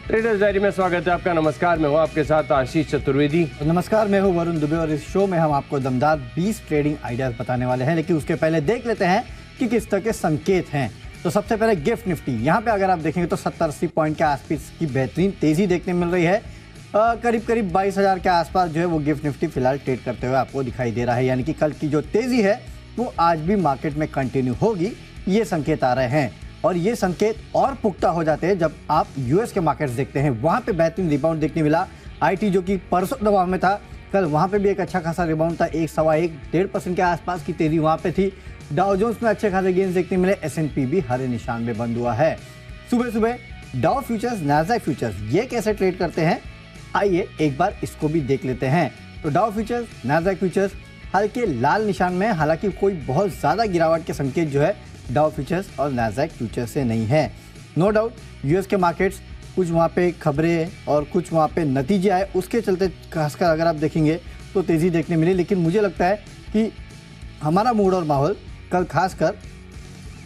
Traders diary में स्वागत है आपका। नमस्कार, मैं हूं आपके साथ आशीष चतुर्वेदी। नमस्कार, मैं हूं वरुण दुबे और इस शो में हम आपको दमदार 20 ट्रेडिंग आइडियाज बताने वाले हैं। लेकिन उसके पहले देख लेते हैं कि किस तरह के संकेत हैं। तो सबसे पहले गिफ्ट निफ्टी, यहाँ पे अगर आप देखेंगे तो 70-80 पॉइंट के आसपास की बेहतरीन तेजी देखने मिल रही है। करीब 22,000 के आसपास जो है वो गिफ्ट निफ्टी फिलहाल ट्रेड करते हुए आपको दिखाई दे रहा है। यानी कि कल की जो तेजी है वो आज भी मार्केट में कंटिन्यू होगी, ये संकेत आ रहे हैं। और ये संकेत और पुख्ता हो जाते हैं जब आप यूएस के मार्केट्स देखते हैं। वहाँ पे बेहतरीन रिबाउंड देखने मिला। आईटी जो कि परसों दबाव में था, कल वहाँ पे भी एक अच्छा खासा रिबाउंड था। 1.25% के आसपास की तेजी वहाँ पे थी। डाउ जोन्स में अच्छे खासे गेंस देखने मिले। S&P भी हरे निशान में बंद हुआ है। सुबह सुबह डाउ फ्यूचर्स, नैस्डैक फ्यूचर्स ये कैसे ट्रेड करते हैं, आइए एक बार इसको भी देख लेते हैं। तो डाउ फ्यूचर्स, नैस्डैक फ्यूचर्स हल्के लाल निशान में, हालांकि कोई बहुत ज़्यादा गिरावट के संकेत जो है डाउ फ्यूचर्स और नैस्डैक फ्यूचर्स से नहीं है। नो डाउट यूएस के मार्केट्स कुछ वहाँ पे खबरें और कुछ वहाँ पे नतीजे आए, उसके चलते खासकर अगर आप देखेंगे तो तेज़ी देखने मिली। लेकिन मुझे लगता है कि हमारा मूड और माहौल कल खासकर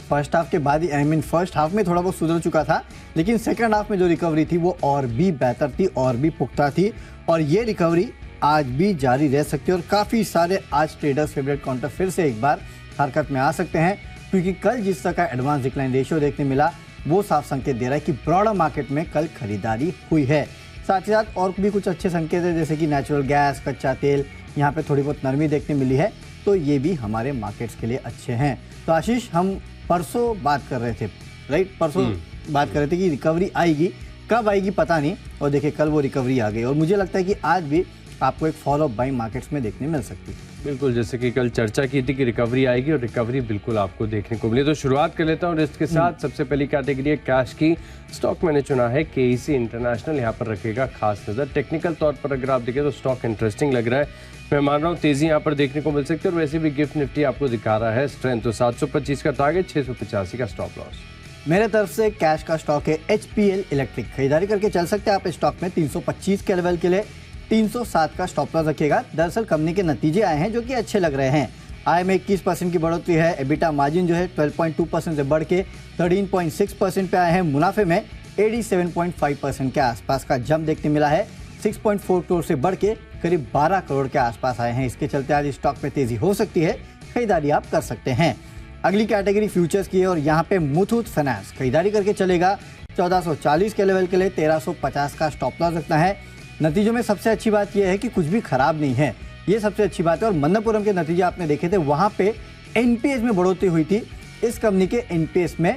फर्स्ट हाफ के बाद ही, फर्स्ट हाफ में थोड़ा बहुत सुधर चुका था, लेकिन सेकेंड हाफ में जो रिकवरी थी वो और भी बेहतर थी, और भी पुख्ता थी। और ये रिकवरी आज भी जारी रह सकती है और काफ़ी सारे आज ट्रेडर्स फेवरेट काउंटर फिर से एक बार हरकत में आ सकते हैं, क्योंकि कल जिस तरह का एडवांस डिक्लाइन रेशियो देखने मिला वो साफ संकेत दे रहा है कि ब्रॉडर मार्केट में कल खरीदारी हुई है। साथ ही साथ और भी कुछ अच्छे संकेत है, जैसे कि नेचुरल गैस, कच्चा तेल, यहाँ पे थोड़ी बहुत नरमी देखने मिली है, तो ये भी हमारे मार्केट्स के लिए अच्छे हैं। तो आशीष, हम परसों बात कर रहे थे, राइट, परसों बात कर रहे थे कि रिकवरी आएगी, कब आएगी पता नहीं, और देखिए कल वो रिकवरी आ गई। और मुझे लगता है कि आज भी आपको एक फॉलो बाइंग मार्केट्स में देखने मिल सकती है। बिल्कुल, जैसे कि कल चर्चा की थी कि रिकवरी आएगी और रिकवरी बिल्कुल आपको देखने को मिली। तो शुरुआत कर लेता हूँ रिस्क के साथ। सबसे पहली कैटेगरी है कैश की। स्टॉक मैंने चुना है KEC इंटरनेशनल, यहाँ पर रखेगा खास नजर। टेक्निकल तौर पर अगर आप देखें तो स्टॉक इंटरेस्टिंग लग रहा है। मैं मान रहा हूँ तेजी यहाँ पर देखने को मिल सकती है। और वैसे भी गिफ्ट निफ्टी आपको दिखा रहा है स्ट्रेंथ। तो 725 का टारगेट, 685 का स्टॉप लॉस। मेरे तरफ से कैश का स्टॉक है HPL इलेक्ट्रिक, खरीदारी करके चल सकते हैं आप इस स्टॉक में। 325 के लेवल के लिए 307 का स्टॉप लॉस रखिएगा। दरअसल कंपनी के नतीजे आए हैं जो कि अच्छे लग रहे हैं। आय में 21% की बढ़ोतरी है। एबिटा मार्जिन जो है 12.2% से बढ़ के 13.6% पे आए हैं। मुनाफे में 87.5% के आसपास का जंप देखने मिला है। 6.4 करोड़ से बढ़ के करीब 12 करोड़ के आसपास आए हैं। इसके चलते आज स्टॉक पे तेजी हो सकती है, खरीदारी आप कर सकते हैं। अगली कैटेगरी फ्यूचर्स की है और यहाँ पे मुथूट फाइनेंस, खरीदारी करके चलेगा। 1440 के लेवल के लिए 1350 का स्टॉप लॉस रखना है। नतीजों में सबसे अच्छी बात यह है कि कुछ भी खराब नहीं है, ये सबसे अच्छी बात है। और मन्नपुरम के नतीजे आपने देखे थे, वहाँ पे NPS में बढ़ोतरी हुई थी। इस कंपनी के NPS में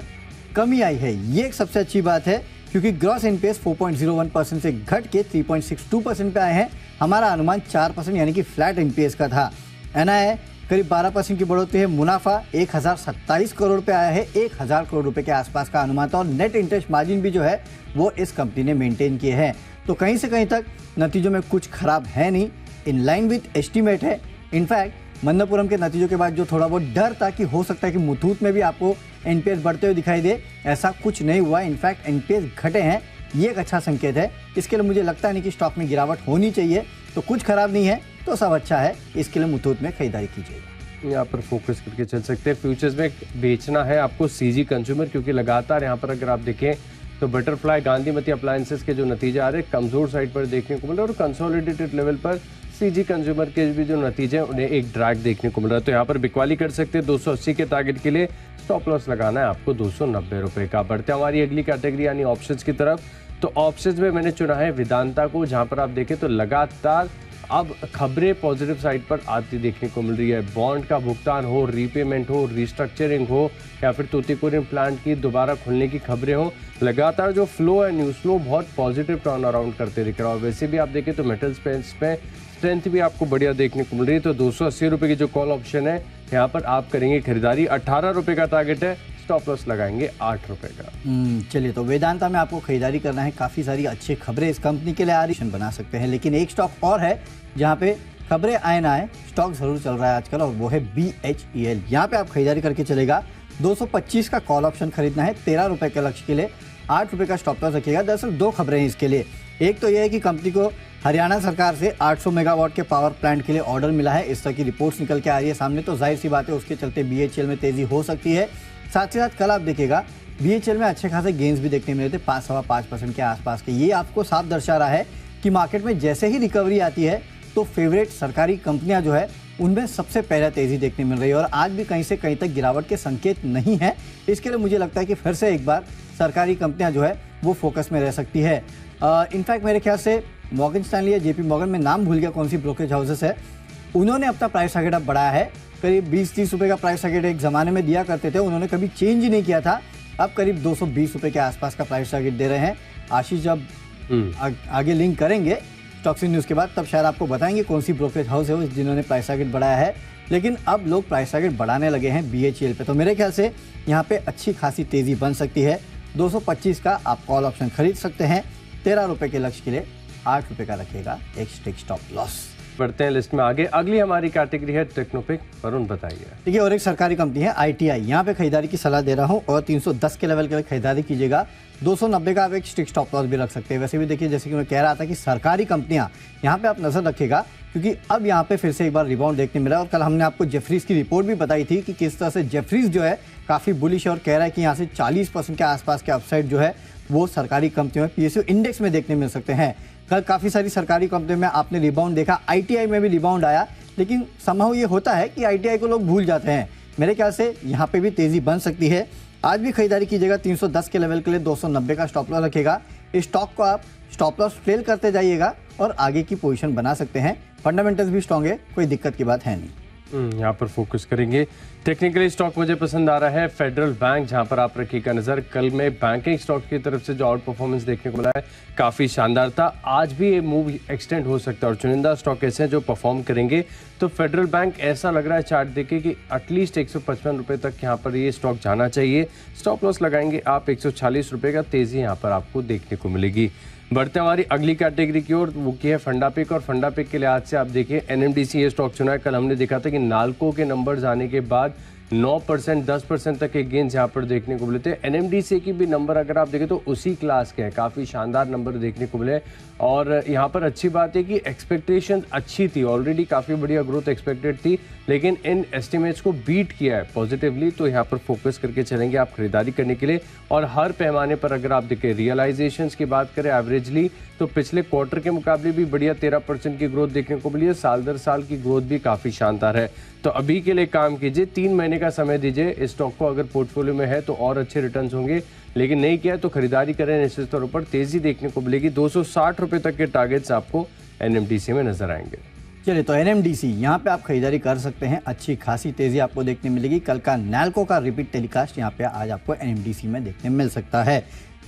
कमी आई है, ये एक सबसे अच्छी बात है, क्योंकि ग्रॉस NPS 4.01% से घट के 3.62% पे आए हैं। हमारा अनुमान 4% यानी कि फ्लैट NPS का था। NII करीब 12% की बढ़ोतरी है। मुनाफा 1027 करोड़ पे आया है। 1000 करोड़ रुपए के आसपास का अनुमान था। और नेट इंटरेस्ट मार्जिन भी जो है वो इस कंपनी ने मेंटेन किए हैं। तो कहीं से कहीं तक नतीजों में कुछ खराब है नहीं, इन लाइन विथ एस्टीमेट है। इनफैक्ट मन्नपुरम के नतीजों के बाद जो थोड़ा बहुत डर था कि हो सकता है कि मुथूट में भी आपको NPS बढ़ते हुए दिखाई दे, ऐसा कुछ नहीं हुआ। इनफैक्ट NPS घटे हैं, ये एक अच्छा संकेत है। इसके लिए मुझे लगता नहीं कि स्टॉक में गिरावट होनी चाहिए। तो कुछ खराब नहीं है तो सब अच्छा है, इसके लिए मुथूट में खरीदारी कीजिएगा। यहाँ पर फोकस करके चल सकते हैं। फ्यूचर्स में बेचना है आपको CG कंज्यूमर, क्योंकि लगातार यहाँ पर अगर आप देखें तो बटरफ्लाई, गांधीमती अप्लायंसेस के जो नतीजे आ रहे हैं कमजोर साइड पर देखने को मिल रहा है। और कंसोलिडेटेड लेवल पर CG कंज्यूमर के भी जो नतीजे हैं उन्हें एक ड्रैग देखने को मिल रहा है। तो यहाँ पर बिकवाली कर सकते हैं। 280 के टारगेट के लिए स्टॉप लॉस लगाना है आपको 290 रुपये का। बढ़ते हमारी अगली कैटेगरी यानी ऑप्शंस की तरफ। तो ऑप्शंस में मैंने चुना है वेदांता को, जहाँ पर आप देखें तो लगातार अब खबरें पॉजिटिव साइड पर आती देखने को मिल रही है। बॉन्ड का भुगतान हो, रीपेमेंट हो, रिस्ट्रक्चरिंग हो, या फिर तूतीकोरिन प्लांट की दोबारा खुलने की खबरें हो, लगातार जो फ्लो है, न्यूज़ फ्लो बहुत पॉजिटिव टर्न अराउंड करते दिख रहा है। और वैसे भी आप देखें तो मेटल स्पेस पे स्ट्रेंथ भी आपको बढ़िया देखने को मिल रही है। तो 280 रुपये की जो कॉल ऑप्शन है यहाँ पर आप करेंगे खरीदारी। 18 रुपये का टारगेट है, स्टॉप लॉस लगाएंगे 8 रुपये का। चलिए, तो वेदांता में आपको खरीदारी करना है। काफ़ी सारी अच्छी खबरें इस कंपनी के लिए आ रही बना सकते हैं। लेकिन एक स्टॉक और है जहाँ पे खबरें आए ना आए, स्टॉक जरूर चल रहा है आजकल, और वो है BHEL। यहाँ पे आप खरीदारी करके चलेगा। 225 का कॉल ऑप्शन खरीदना है 13 रुपये के लक्ष्य के लिए। 8 रुपये का स्टॉप लॉस रखिएगा। दरअसल दो खबरें हैं इसके लिए। एक तो यह है कि कंपनी को हरियाणा सरकार से 800 मेगावाट के पावर प्लांट के लिए ऑर्डर मिला है। इस तरह की रिपोर्ट्स निकल के आ रही है सामने, तो जाहिर सी बात है उसके चलते BHEL में तेजी हो सकती है। साथ ही साथ कल आप देखिएगा BHL में अच्छे खासे गेंस भी देखने मिले थे 5.5% के आसपास के। ये आपको साफ दर्शा रहा है कि मार्केट में जैसे ही रिकवरी आती है तो फेवरेट सरकारी कंपनियां जो है उनमें सबसे पहले तेजी देखने मिल रही है और आज भी कहीं से कहीं तक गिरावट के संकेत नहीं है। इसके लिए मुझे लगता है कि फिर से एक बार सरकारी कंपनियां जो है वो फोकस में रह सकती है। इनफैक्ट मेरे ख्याल से मॉर्गन स्टैनली या JP मॉर्गन में नाम भूल गया कौन सी ब्रोकरेज हाउसेस है, उन्होंने अपना प्राइस टारगेट अब बढ़ाया है। करीब 20-30 रुपये का प्राइस टारगेट एक ज़माने में दिया करते थे, उन्होंने कभी चेंज ही नहीं किया था। अब करीब 220 रुपये के आसपास का प्राइस टारगेट दे रहे हैं। आशीष जब आगे लिंक करेंगे स्टॉक्स न्यूज़ के बाद तब शायद आपको बताएंगे कौन सी ब्रोकरेज हाउस है जिन्होंने प्राइस टारगेट बढ़ाया है। लेकिन अब लोग प्राइस टारगेट बढ़ाने लगे हैं BHEL पे, तो मेरे ख्याल से यहाँ पे अच्छी खासी तेज़ी बन सकती है। 225 का आप कॉल ऑप्शन खरीद सकते हैं। 13 रुपये के लक्ष्य के लिए 8 रुपये का रखेगा एक स्ट्रिक्ट स्टॉप लॉस। बढ़ते हैं लिस्ट में आगे। अगली हमारी कैटेगरी है टेक्नोपिक। वरुण बताइए। देखिए और एक सरकारी कंपनी है ITI, यहाँ पे खरीदारी की सलाह दे रहा हूँ और 310 के लेवल के लिए खरीदारी कीजिएगा। 290 का आप एक स्ट्रिक्ट स्टॉप लॉस भी रख सकते हैं। वैसे भी देखिए जैसे कि मैं कह रहा था कि सरकारी कंपनियां यहाँ पे आप नजर रखिएगा, क्योंकि अब यहाँ पे फिर से एक बार रिबाउंड देखने मिला। और कल हमने आपको जेफरीज की रिपोर्ट भी बताई थी कि किस तरह से जेफरीज जो है काफ़ी बुलिश है और कह रहा है कि यहाँ से 40% के आसपास के अपसाइड जो है वो सरकारी कंपनियों में PSU इंडेक्स में देखने मिल सकते हैं। कल काफ़ी सारी सरकारी कंपनियों में आपने रिबाउंड देखा, ITI में भी रिबाउंड आया, लेकिन समहाउ ये होता है कि ITI को लोग भूल जाते हैं। मेरे ख्याल से यहाँ पे भी तेज़ी बन सकती है। आज भी खरीदारी कीजिएगा। 310 के लेवल के लिए 290 का स्टॉप लॉस रखेगा। इस स्टॉक को आप स्टॉप लॉस फेल करते जाइएगा और आगे की पोजीशन बना सकते हैं। फंडामेंटल्स भी स्ट्रॉन्ग है, कोई दिक्कत की बात है नहीं। यहाँ पर फोकस करेंगे। टेक्निकली स्टॉक मुझे पसंद आ रहा है फेडरल बैंक, जहाँ पर आप रखिएगा नजर। कल में बैंकिंग स्टॉक की तरफ से जो आउट परफॉर्मेंस देखने को मिला है काफ़ी शानदार था। आज भी ये मूव एक्सटेंड हो सकता है और चुनिंदा स्टॉक ऐसे हैं जो परफॉर्म करेंगे। तो फेडरल बैंक ऐसा लग रहा है चार्ट देखे कि एटलीस्ट 155 रुपये तक यहाँ पर ये स्टॉक जाना चाहिए। स्टॉप लॉस लगाएंगे आप 140 रुपये का, तेज़ी यहाँ पर आपको देखने को मिलेगी। बढ़ते हमारी अगली कैटेगरी की ओर, वो की है फंडा पिक। और फंडा पिक के लिहाज से आप देखिए NMDC ये स्टॉक चुना है। कल हमने देखा था कि नाल्को के नंबर्स आने के बाद 9% 10% तक के गेंस यहाँ पर देखने को मिले थे। NMDC की भी नंबर अगर आप देखें तो उसी क्लास के हैं, काफ़ी शानदार नंबर देखने को मिले। और यहाँ पर अच्छी बात है कि एक्सपेक्टेशन अच्छी थी, ऑलरेडी काफ़ी बढ़िया ग्रोथ एक्सपेक्टेड थी, लेकिन इन एस्टिमेट्स को बीट किया है पॉजिटिवली। तो यहाँ पर फोकस करके चलेंगे आप खरीदारी करने के लिए। और हर पैमाने पर अगर आप देखें रियलाइजेशंस की बात करें एवरेजली, तो पिछले क्वार्टर के मुकाबले भी बढ़िया 13% की ग्रोथ देखने को मिली है। साल दर साल की ग्रोथ भी काफ़ी शानदार है। तो अभी के लिए काम कीजिए, 3 महीने का समय दीजिए इस स्टॉक को। अगर पोर्टफोलियो में है तो और अच्छे रिटर्न्स होंगे, लेकिन नहीं किया तो खरीदारी करें। निश्चित तौर पर तेज़ी देखने को मिलेगी। 260 रुपये तक के टारगेट्स आपको NMDC में नजर आएंगे। चलिए तो NMDC यहाँ पे आप खरीदारी कर सकते हैं। अच्छी खासी तेज़ी आपको देखने मिलेगी। कल का नैल्को का रिपीट टेलीकास्ट यहाँ पे आज आपको NMDC में देखने मिल सकता है।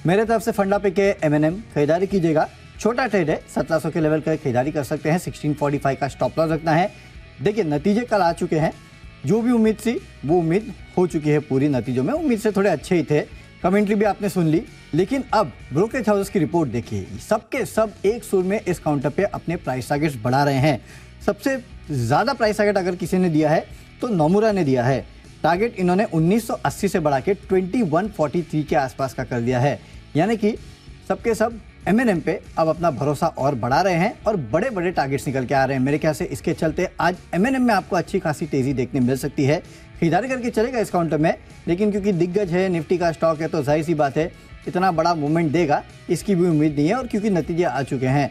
मेरे तरफ से फंडा पे के M&M खरीदारी कीजिएगा। छोटा ट्रेड है, 1700 के लेवल का खरीदारी कर सकते हैं। 1645 का स्टॉप लॉस रखना है। देखिए नतीजे कल आ चुके हैं, जो भी उम्मीद थी वो उम्मीद हो चुकी है पूरी। नतीजों में उम्मीद से थोड़े अच्छे ही थे, कमेंट्री भी आपने सुन ली, लेकिन अब ब्रोकरेज हाउसेस की रिपोर्ट देखिए, सबके सब एक सुर में इस काउंटर पे अपने प्राइस टारगेट्स बढ़ा रहे हैं। सबसे ज़्यादा प्राइस टारगेट अगर किसी ने दिया है तो नोमुरा ने दिया है। टारगेट इन्होंने 1980 से बढ़ा के 2143 के आसपास का कर दिया है। यानी कि सबके सब M&M पे अब अपना भरोसा और बढ़ा रहे हैं और बड़े बड़े टारगेट्स निकल के आ रहे हैं। मेरे ख्याल से इसके चलते आज M&M में आपको अच्छी खासी तेज़ी देखने मिल सकती है। खरीदारी करके चलेगा इस काउंटर में, लेकिन क्योंकि दिग्गज है, निफ्टी का स्टॉक है, तो जाहिर सी बात है इतना बड़ा मूवमेंट देगा इसकी भी उम्मीद नहीं है। और क्योंकि नतीजे आ चुके हैं,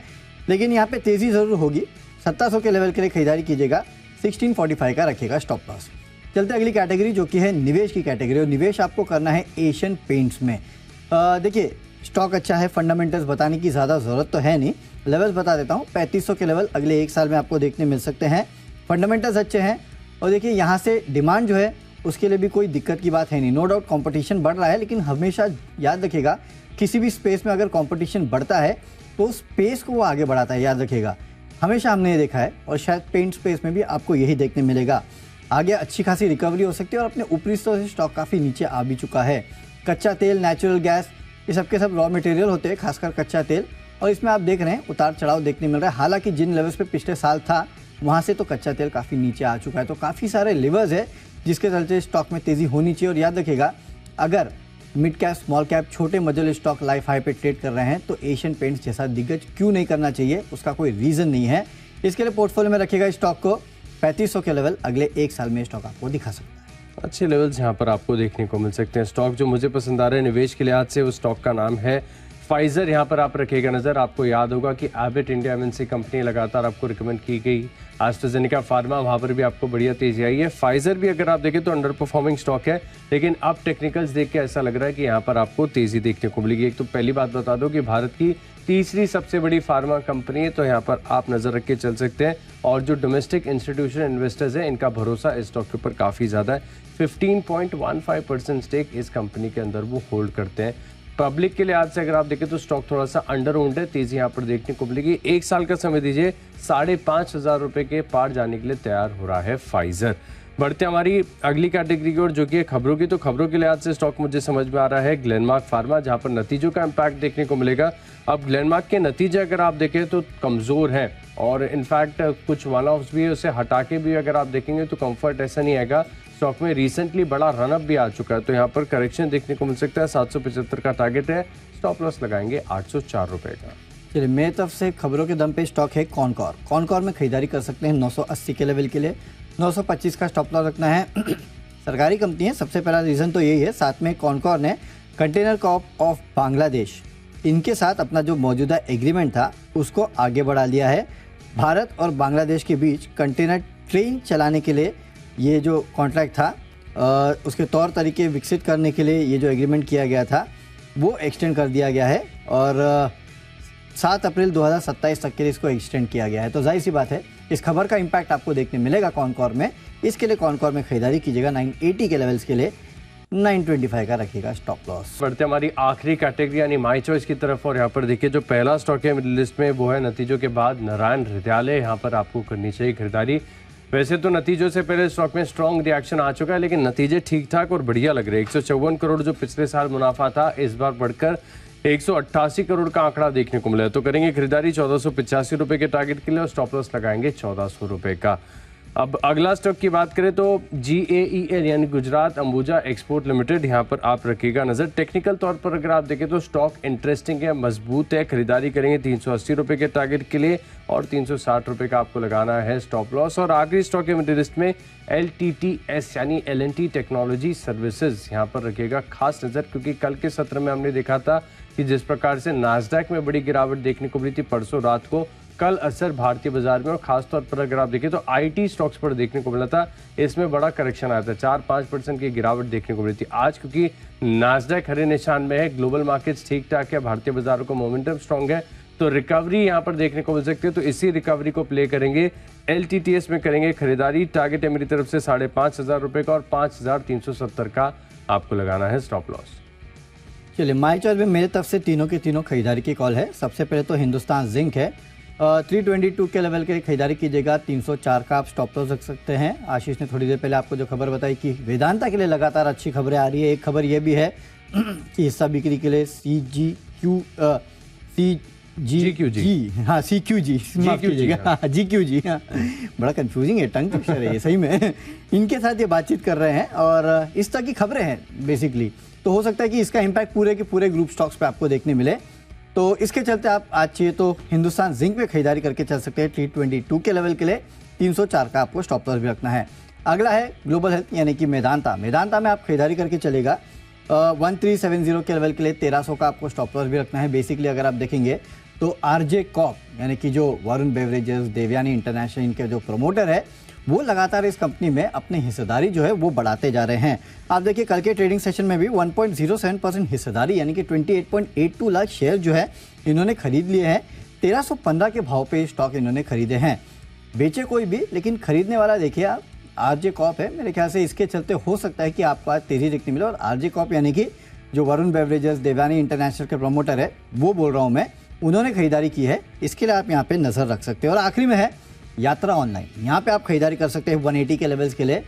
लेकिन यहाँ पे तेज़ी ज़रूर होगी। 1700 के लेवल के लिए खरीदारी कीजिएगा। 1645 का रखिएगा स्टॉप लॉस। चलते अगली कैटेगरी जो कि है निवेश की कैटेगरी। और निवेश आपको करना है एशियन पेंट्स में। देखिए स्टॉक अच्छा है, फंडामेंटल्स बताने की ज़्यादा ज़रूरत तो है नहीं, लेवल्स बता देता हूँ। 3500 के लेवल अगले 1 साल में आपको देखने मिल सकते हैं। फंडामेंटल्स अच्छे हैं और देखिए यहाँ से डिमांड जो है उसके लिए भी कोई दिक्कत की बात है नहीं। नो डाउट कंपटीशन बढ़ रहा है, लेकिन हमेशा याद रखिएगा किसी भी स्पेस में अगर कंपटीशन बढ़ता है तो स्पेस को वो आगे बढ़ाता है, याद रखिएगा। हमेशा हमने ये देखा है और शायद पेंट स्पेस में भी आपको यही देखने मिलेगा। आगे अच्छी खासी रिकवरी हो सकती है और अपने ऊपरी स्तर से स्टॉक काफ़ी नीचे आ भी चुका है। कच्चा तेल, नेचुरल गैस, ये सब के सब रॉ मटेरियल होते हैं, खासकर कच्चा तेल, और इसमें आप देख रहे हैं उतार चढ़ाव देखने मिल रहा है। हालांकि जिन लेवल्स पे पिछले साल था वहाँ से तो कच्चा तेल काफ़ी नीचे आ चुका है। तो काफ़ी सारे लेवल्स है जिसके चलते स्टॉक में तेज़ी होनी चाहिए। और याद रखिएगा अगर मिड कैप, स्मॉल कैप, छोटे मजल स्टॉक लाइफ हाई पे ट्रेड कर रहे हैं तो एशियन पेंट्स जैसा दिग्गज क्यों नहीं करना चाहिए, उसका कोई रीज़न नहीं है। इसके लिए पोर्टफोलियो में रखिएगा स्टॉक को। 3500 के लेवल अगले 1 साल में स्टॉक आपको दिखा सकता है। अच्छे लेवल्स यहाँ पर आपको देखने को मिल सकते हैं। स्टॉक जो मुझे पसंद आ रहा है निवेश के लिहाज से, उस स्टॉक का नाम है फाइजर। यहाँ पर आप रखिएगा नज़र। आपको याद होगा कि एबट इंडिया एमएनसी कंपनी लगातार आपको रिकमेंड की गई। एस्ट्राजेनेका फार्मा, वहाँ पर भी आपको बढ़िया तेजी आई है। फाइजर भी अगर आप देखें तो अंडर परफॉर्मिंग स्टॉक है, लेकिन अब टेक्निकल्स देख के ऐसा लग रहा है कि यहाँ पर आपको तेजी देखने को मिलेगी। एक तो पहली बात बता दो कि भारत की तीसरी सबसे बड़ी फार्मा कंपनी है, तो यहाँ पर आप नज़र रख के चल सकते हैं। और जो डोमेस्टिक इंस्टीट्यूशनल इन्वेस्टर्स हैं, इनका भरोसा इस स्टॉक के ऊपर काफ़ी ज़्यादा है। 15.15% स्टेक इस कंपनी के अंदर वो होल्ड करते हैं। पब्लिक के लिहाज से अगर आप देखें तो स्टॉक थोड़ा सा अंडर ओन्ड है, तेजी यहाँ पर देखने को मिलेगी। 1 साल का समय दीजिए, 5,500 रुपए के पार जाने के लिए तैयार हो रहा है फाइजर। बढ़ते हमारी अगली कैटेगरी की ओर, जो कि खबरों की। तो खबरों के लिहाज से स्टॉक मुझे समझ में आ रहा है ग्लेनमार्क फार्मा, जहां पर नतीजों का इम्पैक्ट देखने को मिलेगा। अब ग्लेनमार्क के नतीजे अगर आप देखें तो कमज़ोर हैं, और इनफैक्ट कुछ वन ऑफ्स भी है, उसे हटा के भी अगर आप देखेंगे तो कंफर्ट ऐसा नहीं आएगा। स्टॉक में रिसेंटली बड़ा रनअप भी आ चुका है, तो यहाँ पर करेक्शन देखने को मिल सकता है। 775 का टारगेट है, स्टॉप लॉस लगाएंगे 804 रुपये का। चलिए, मेरी तरफ से खबरों के दम पे स्टॉक है कॉनकॉर। कॉनकॉर में खरीदारी कर सकते हैं 980 के लेवल के लिए। 925 का स्टॉप लॉस रखना है। सरकारी कंपनी है, सबसे पहला रीज़न तो यही है। साथ में कॉनकॉर ने कंटेनर कॉर्प ऑफ बांग्लादेश, इनके साथ अपना जो मौजूदा एग्रीमेंट था उसको आगे बढ़ा लिया है। भारत और बांग्लादेश के बीच कंटेनर ट्रेन चलाने के लिए ये जो कॉन्ट्रैक्ट था, उसके तौर तरीके विकसित करने के लिए ये जो एग्रीमेंट किया गया था वो एक्सटेंड कर दिया गया है, और 7 अप्रैल 2027 तक के लिए इसको एक्सटेंड किया गया है। तो जाहिर सी बात है इस खबर का इम्पैक्ट आपको देखने मिलेगा कॉनकॉर में। इसके लिए कॉनकॉर में खरीदारी कीजिएगा 980 के लेवल्स के लिए। 925 का रखिएगा स्टॉप लॉस। बढ़ते हमारी आखिरी कैटेगरी यानी माई चॉइस की तरफ, और यहाँ पर देखिए जो पहला स्टॉक है मिडिल लिस्ट में वो है नतीजों के बाद नारायण हृदयालय। यहाँ पर आपको करनी चाहिए खरीदारी। वैसे तो नतीजों से पहले स्टॉक में स्ट्रॉन्ग रिएक्शन आ चुका है, लेकिन नतीजे ठीक ठाक और बढ़िया लग रहे हैं। 154 करोड़ जो पिछले साल मुनाफा था, इस बार बढ़कर 188 करोड़ का आंकड़ा देखने को मिला। तो करेंगे खरीदारी 1485 रुपए के टारगेट के लिए, और स्टॉप लॉस लगाएंगे 1400 रुपए का। अब अगला स्टॉक की बात करें तो GAEL यानी गुजरात अंबुजा एक्सपोर्ट लिमिटेड, यहाँ पर आप रखिएगा नजर। टेक्निकल तौर पर अगर आप देखें तो स्टॉक इंटरेस्टिंग है, मजबूत है। खरीदारी करेंगे 380 रुपए के टारगेट के लिए, और 360 रुपए का आपको लगाना है स्टॉप लॉस। और आखिरी स्टॉक है मिडिल लिस्ट में LTTS यानी L&T टेक्नोलॉजी सर्विसेज, यहाँ पर रखिएगा खास नजर, क्योंकि कल के सत्र में हमने देखा था कि जिस प्रकार से नास्डैक में बड़ी गिरावट देखने को मिली थी परसों रात को, कल असर भारतीय बाजार में और खासतौर पर अगर आप देखें तो IT स्टॉक्स पर देखने को मिला था। इसमें बड़ा करेक्शन आया था, 4-5% की गिरावट देखने को मिली थी। आज क्योंकि नास्डैक हरे निशान में है, ग्लोबल मार्केट्स ठीक ठाक है, भारतीय बाजारों को मोमेंटम स्ट्रॉन्ग है, तो रिकवरी यहाँ पर देखने को मिल सकती है। तो इसी रिकवरी को प्ले करेंगे। LTTS में करेंगे खरीदारी। टारगेट है मेरी तरफ से 5,500 रुपये का, और 5,370 का आपको लगाना है स्टॉप लॉस। चलिए, माई चॉइस में मेरे तरफ से तीनों की तीनों खरीदारी की कॉल है। सबसे पहले तो हिंदुस्तान जिंक है। 322 के लेवल के खरीदारी कीजिएगा। 304 का आप स्टॉप लॉस रख सकते हैं। आशीष ने थोड़ी देर पहले आपको जो खबर बताई कि वेदांता के लिए लगातार अच्छी खबरें आ रही है। एक खबर ये भी है कि हिस्सा बिक्री के लिए GQG, बड़ा कंफ्यूजिंग है, टंग ट्विस्टर है ये सही में। इनके साथ ये बातचीत कर रहे हैं, और इस तरह की खबरें हैं बेसिकली। तो हो सकता है कि इसका इम्पैक्ट पूरे के पूरे ग्रुप स्टॉक्स पे आपको देखने मिले। तो इसके चलते आप आज चाहिए तो हिंदुस्तान जिंक में खरीदारी करके चल सकते हैं 322 के लेवल के लिए। 304 का आपको स्टॉप लॉस भी रखना है। अगला है ग्लोबल हेल्थ यानी कि मेदांता। मेदांता में आप खरीदारी करके चलेगा 1370 के लेवल के लिए। 1300 का आपको स्टॉप लॉस भी रखना है। बेसिकली अगर आप देखेंगे तो RJ कॉर्प यानी कि जो वरुण बेवरेजेस, देवयानी इंटरनेशनल, इनके जो प्रमोटर है, वो लगातार इस कंपनी में अपनी हिस्सेदारी जो है वो बढ़ाते जा रहे हैं। आप देखिए कल के ट्रेडिंग सेशन में भी 1.07% हिस्सेदारी यानी कि 28.82 लाख शेयर जो है इन्होंने खरीद लिए हैं। 1315 के भाव पे स्टॉक इन्होंने खरीदे हैं। बेचे कोई भी, लेकिन खरीदने वाला देखिए आप RJ कॉर्प है। मेरे ख्याल से इसके चलते हो सकता है कि आपको आज तेजी देखने मिले। और RJ कॉर्प यानी कि जो वरुण बेवरेजेस, देवयानी इंटरनेशनल के प्रमोटर है, वो बोल रहा हूँ मैं, उन्होंने खरीदारी की है। इसके लिए आप यहाँ पे नज़र रख सकते हैं। और आखिरी में है यात्रा ऑनलाइन। यहाँ पे आप खरीदारी कर सकते हैं 180 के लेवल्स के लिए।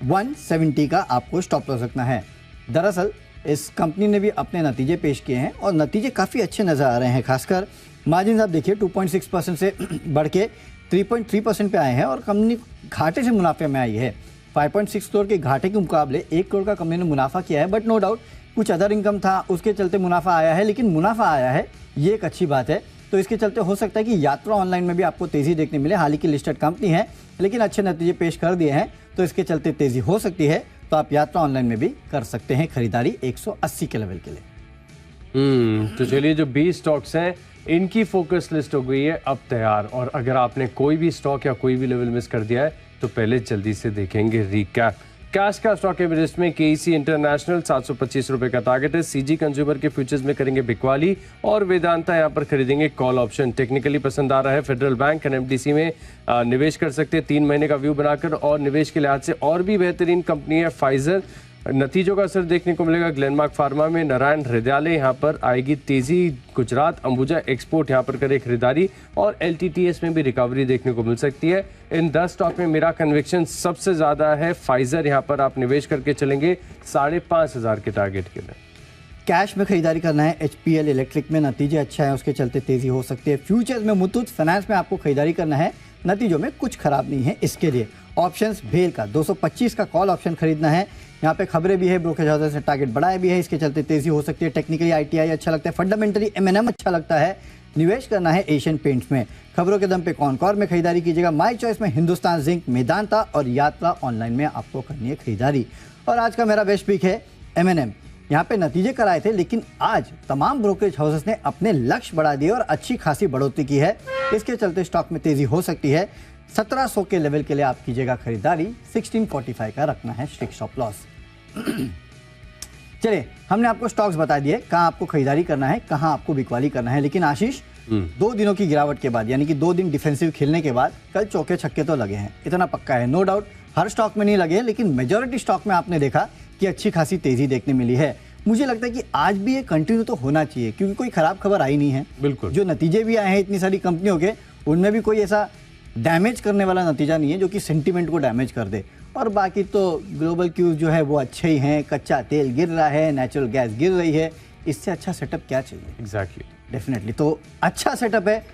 170 का आपको स्टॉप लॉस रखना है। दरअसल इस कंपनी ने भी अपने नतीजे पेश किए हैं, और नतीजे काफ़ी अच्छे नज़र आ रहे हैं। खासकर मार्जिन आप देखिए 2.6% से बढ़ के 3.3% पे आए हैं, और कंपनी घाटे से मुनाफे में आई है। 5.6 करोड़ के घाटे के मुकाबले 1 करोड़ का कंपनी ने मुनाफा किया है। बट नो डाउट कुछ अदर इनकम था, उसके चलते मुनाफा आया है, लेकिन मुनाफा आया है, ये एक अच्छी बात है। तो इसके चलते हो सकता है कि यात्रा ऑनलाइन में भी आपको तेज़ी देखने मिले। हाल ही की लिस्टेड कंपनी है, लेकिन अच्छे नतीजे पेश कर दिए हैं, तो इसके चलते तेज़ी हो सकती है। तो आप यात्रा ऑनलाइन में भी कर सकते हैं खरीदारी 180 के लेवल के लिए। तो चलिए, जो 20 स्टॉक्स हैं इनकी फोकस लिस्ट हो गई है अब तैयार, और अगर आपने कोई भी स्टॉक या कोई भी लेवल मिस कर दिया है तो पहले जल्दी से देखेंगे रिकैप। कैश का स्टॉक एवरेस्ट में केईसी इंटरनेशनल 725 रुपए का टारगेट है। सीजी कंज्यूमर के फ्यूचर्स में करेंगे बिकवाली, और वेदांता यहाँ पर खरीदेंगे कॉल ऑप्शन। टेक्निकली पसंद आ रहा है फेडरल बैंक, एनएफडीसी में निवेश कर सकते हैं 3 महीने का व्यू बनाकर, और निवेश के लिहाज से और भी बेहतरीन कंपनी है फाइजर। नतीजों का असर देखने को मिलेगा ग्लेनमार्क फार्मा में। नारायण हृदयालय यहाँ पर आएगी तेजी। गुजरात अंबुजा एक्सपोर्ट यहाँ पर करे खरीदारी, और एलटीटीएस में भी रिकवरी देखने को मिल सकती है। इन 10 स्टॉक में मेरा कन्विक्शन सबसे ज्यादा है फाइजर। यहाँ पर आप निवेश करके चलेंगे 5,500 के टारगेट के लिए। कैश में खरीदारी करना है एचपीएल इलेक्ट्रिक में, नतीजे अच्छा है, उसके चलते तेजी हो सकती है। फ्यूचर्स में मुथूट फाइनेंस में आपको खरीदारी करना है, नतीजों में कुछ खराब नहीं है। इसके लिए ऑप्शंस भेल का 225 का कॉल ऑप्शन खरीदना है। यहाँ पे खबरें भी है, ब्रोकरेज हाउस से टारगेट बढ़ाया भी है, इसके चलते तेजी हो सकती है। टेक्निकली आईटीआई अच्छा लगता है, फंडामेंटली एमएनएम अच्छा लगता है। निवेश करना है एशियन पेंट्स में। खबरों के दम पे कॉनकॉर में खरीदारी कीजिएगा। माई चॉइस में हिंदुस्तान जिंक, मेदांता और यात्रा ऑनलाइन में आपको करनी है खरीदारी। और आज का मेरा बेस्ट पिक है एमएनएम। यहाँ पे नतीजे कराए थे, लेकिन आज तमाम ब्रोकरेज हाउसेस ने अपने लक्ष्य बढ़ा दिए और अच्छी खासी बढ़ोतरी की है। इसके चलते स्टॉक में तेजी हो सकती है। 1700 के लेवल के लिए आप कीजिएगा खरीदारी। 1645 का रखना है स्ट्रिक्ट स्टॉप लॉस। चलिए, हमने आपको स्टॉक्स बता दिए, कहाँ आपको खरीदारी करना है, कहाँ आपको बिकवाली करना है। लेकिन आशीष, 2 दिनों की गिरावट के बाद, यानी कि 2 दिन डिफेंसिव खेलने के बाद कल चौके छक्के तो लगे हैं, इतना पक्का है। नो डाउट हर स्टॉक में नहीं लगे, लेकिन मेजॉरिटी स्टॉक में आपने देखा कि अच्छी खासी तेजी देखने मिली है। मुझे लगता है कि आज भी ये कंटिन्यू तो होना चाहिए, क्योंकि कोई खराब खबर आई नहीं है। बिल्कुल, जो नतीजे भी आए हैं इतनी सारी कंपनियों के, उनमें भी कोई ऐसा डैमेज करने वाला नतीजा नहीं है जो कि सेंटीमेंट को डैमेज कर दे। और बाकी तो ग्लोबल क्यूज जो है वो अच्छे ही हैं। कच्चा तेल गिर रहा है, नेचुरल गैस गिर रही है, इससे अच्छा सेटअप क्या चाहिए? एग्जैक्टली, डेफिनेटली तो अच्छा सेटअप है,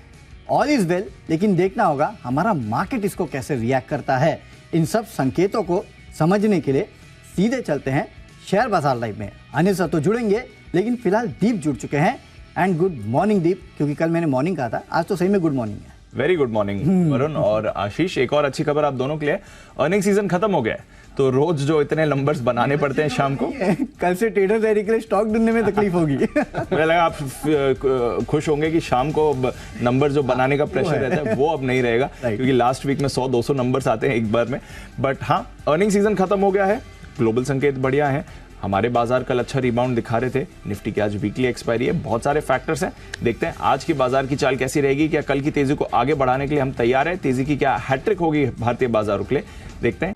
ऑल इज वेल। लेकिन देखना होगा हमारा मार्केट इसको कैसे रिएक्ट करता है। इन सब संकेतों को समझने के लिए सीधे चलते हैं शेयर बाजार लाइव में। अनिल सर तो जुड़ेंगे, लेकिन फिलहाल दीप जुड़ चुके हैं। एंड गुड मॉर्निंग दीप, क्योंकि कल मैंने मॉर्निंग कहा था, आज तो सही में गुड मॉर्निंग है। वेरी गुड मॉर्निंग वरुण और आशीष। एक और अच्छी खबर आप दोनों के लिए, अर्निंग सीजन खत्म हो गया है, तो रोज जो इतने नंबर्स बनाने पड़ते हैं शाम को, कल से ट्रेडर तैयारी के लिए स्टॉक ढूंढने में तकलीफ होगी। मुझे लगा आप खुश होंगे कि शाम को नंबर जो बनाने का प्रेशर रहता है वो अब नहीं रहेगा, क्योंकि लास्ट वीक में 100-200 नंबर्स आते हैं एक बार में। बट हाँ, अर्निंग सीजन खत्म हो गया है, ग्लोबल संकेत बढ़िया है। हमारे बाजार कल अच्छा रिबाउंड दिखा रहे थे। निफ्टी की आज वीकली एक्सपायरी है, बहुत सारे फैक्टर्स हैं। देखते हैं आज की बाजार की चाल कैसी रहेगी। क्या कल की तेजी को आगे बढ़ाने के लिए हम तैयार हैं? तेजी की क्या हैट्रिक होगी भारतीय बाजारों के लिए? देखते हैं।